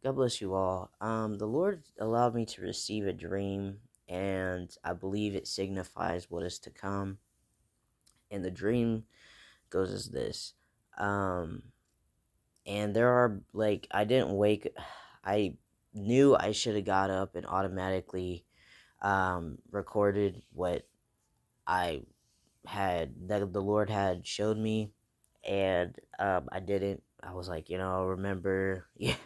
God bless you all. The Lord allowed me to receive a dream, and I believe it signifies what is to come. And the dream goes as this. Um, and there are I didn't wake. I knew I should have got up and automatically recorded what I that the Lord had showed me, and I didn't. I was like, I'll remember. Yeah,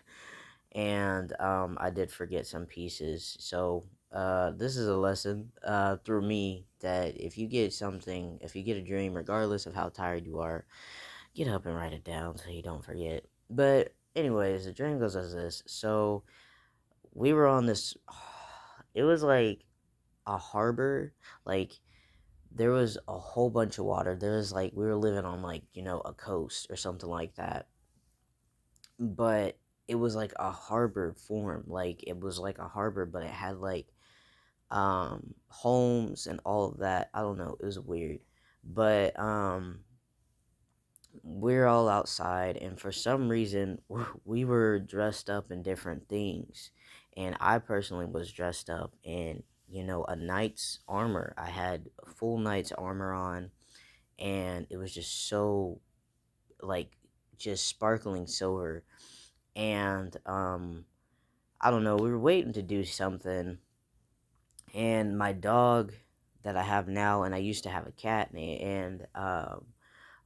and I did forget some pieces. So this is a lesson through me that if you get a dream, regardless of how tired you are, get up and write it down so you don't forget. But anyways, the dream goes as this. So we were on this. It was like a harbor, like there was a whole bunch of water. There was we were living on a coast or something like that, but it was like a harbor form. Like it was like a harbor, but it had homes and all of that. I don't know, it was weird. But we're all outside, and for some reason we were dressed up in different things. And I personally was dressed up in a knight's armor. I had a full knight's armor on, and it was just so like just sparkling silver. And I don't know, we were waiting to do something, and my dog that I have now, and I used to have a cat, and a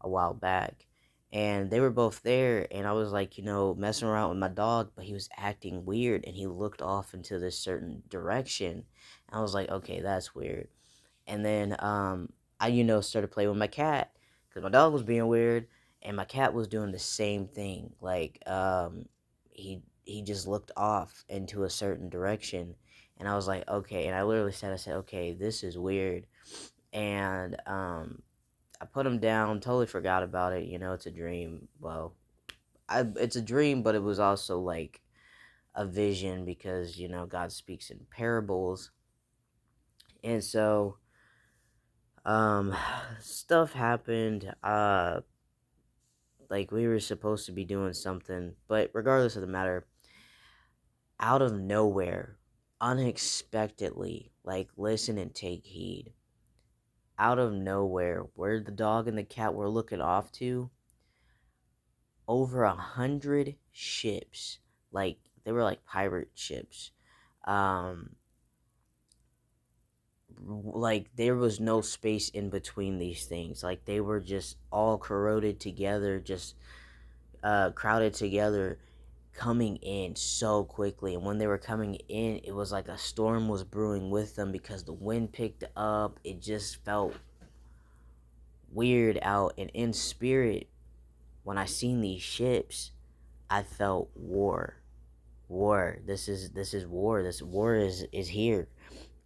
while back, and they were both there, and I was messing around with my dog, but he was acting weird, and he looked off into this certain direction, and I was like, okay, that's weird. And then I started playing with my cat because my dog was being weird, and my cat was doing the same thing. He just looked off into a certain direction, and I was like, okay. And I said, okay, this is weird. And I put him down, totally forgot about it. It's a dream. Well, it's a dream, but it was also like a vision because God speaks in parables, and so um stuff happened. Like we were supposed to be doing something, but regardless of the matter, out of nowhere, unexpectedly, like listen and take heed, out of nowhere, where the dog and the cat were looking off to, over 100 ships, like they were like pirate ships, um like there was no space in between these things. Like they were just all corroded together, just crowded together, coming in so quickly. And when they were coming in, it was like a storm was brewing with them because the wind picked up. It just felt weird out. And in spirit, when I seen these ships, I felt war. War. This is war. This war is here.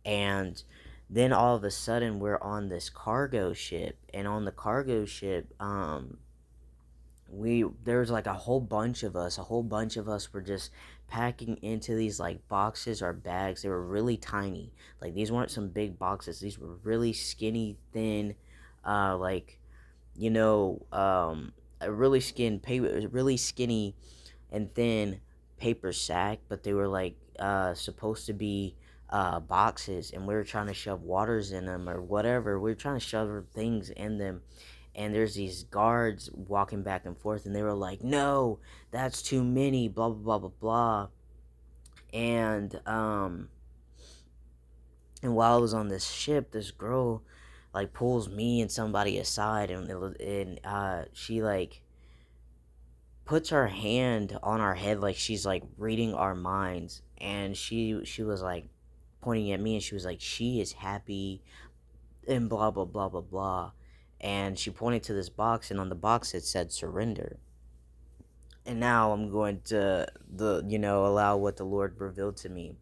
And then all of a sudden we're on this cargo ship, and on the cargo ship we there was like a whole bunch of us were just packing into these like boxes or bags. They were really tiny. Like these weren't some big boxes. These were really skinny, thin, like a really skinny and thin paper sack, but they were supposed to be boxes, and we were trying to shove waters in them or whatever. We were trying to shove things in them, and there's these guards walking back and forth, and they were like, no, that's too many, blah blah blah blah blah. And um and while I was on this ship, this girl pulls me and somebody aside, and she puts her hand on our head, like she's reading our minds. And she was pointing at me, and she was like, she is happy, and blah blah blah blah blah. And she pointed to this box, and on the box it said surrender. And now I'm going to allow what the Lord revealed to me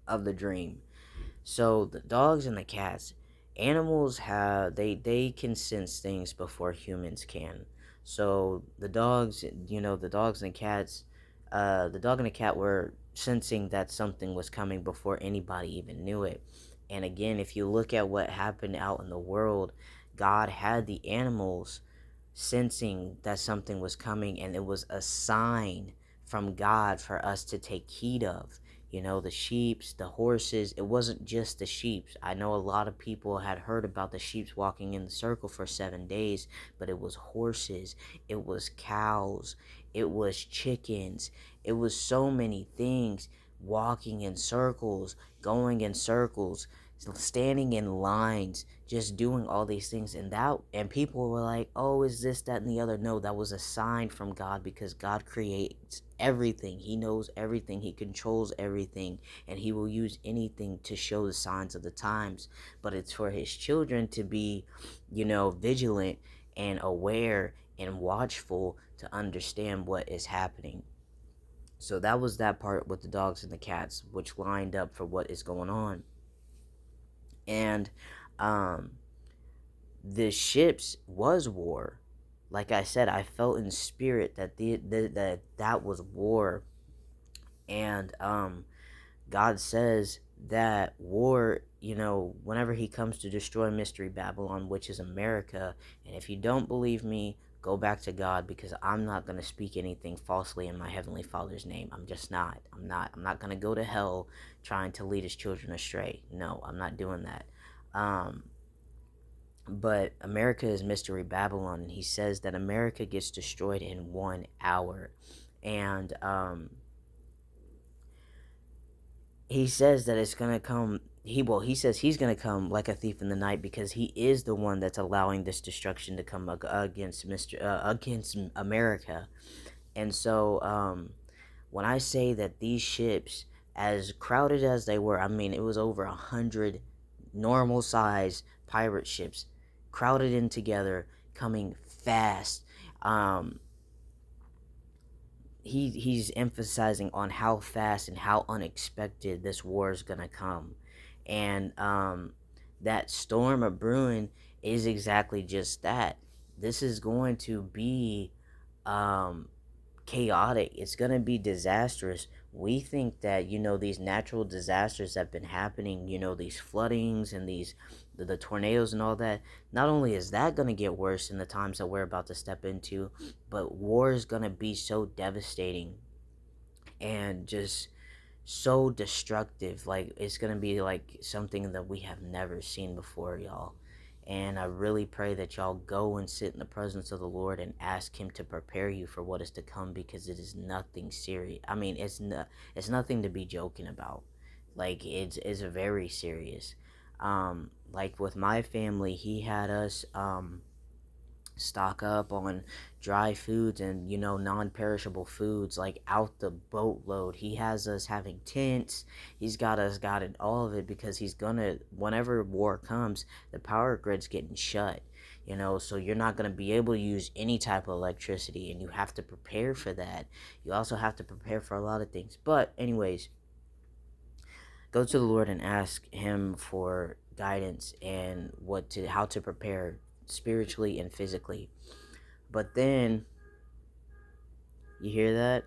of the dream. So the dogs and the cats, animals have they can sense things before humans can. So the dogs and cats, the dog and the cat were sensing that something was coming before anybody even knew it. And again, if you look at what happened out in the world, God had the animals sensing that something was coming, and it was a sign from God for us to take heed of. You know, the sheeps, the horses. It wasn't just the sheeps. I know a lot of people had heard about the sheeps walking in the circle for 7 days, but it was horses, it was cows, it was chickens, it was so many things walking in circles, going in circles, standing in lines, just doing all these things. And people were like, oh, is this, that, and the other? No, that was a sign from God, because God creates everything. He knows everything, he controls everything, and he will use anything to show the signs of the times. But it's for his children to be, vigilant and aware and watchful to understand what is happening. So that was that part with the dogs and the cats, which lined up for what is going on. And um the ships was war. Like I said, I felt in spirit that that was war. And God says that war, whenever he comes to destroy Mystery Babylon, which is America. And if you don't believe me, go back to God, because I'm not going to speak anything falsely in my heavenly Father's name. I'm just not. I'm not going to go to hell trying to lead his children astray. No, I'm not doing that. Um but America is Mystery Babylon, and he says that America gets destroyed in 1 hour. And he says that it's gonna come. He says he's gonna come like a thief in the night, because he is the one that's allowing this destruction to come against America. And so when I say that these ships, as crowded as they were, I mean, it was over 100 normal size pirate ships crowded in together, coming fast. Um, he's emphasizing on how fast and how unexpected this war is gonna come. And that storm of brewing is exactly just that. This is going to be um, chaotic. It's going to be disastrous. We think that, these natural disasters that have been happening, these floodings and the tornadoes and all that, not only is that going to get worse in the times that we're about to step into, but war is going to be so devastating and just so destructive. Like, it's gonna be like something that we have never seen before, y'all. And I really pray that y'all go and sit in the presence of the Lord and ask him to prepare you for what is to come, because it is nothing serious. I mean, it's nothing to be joking about. Like, it's very serious. Like with my family, he had us stock up on dry foods and, non-perishable foods, like out the boatload. He has us having tents. He's got us got it, all of it, because he's gonna, whenever war comes, the power grid's getting shut, so you're not going to be able to use any type of electricity, and you have to prepare for that. You also have to prepare for a lot of things. But anyways, go to the Lord and ask him for guidance and how to prepare spiritually and physically. But then, you hear that?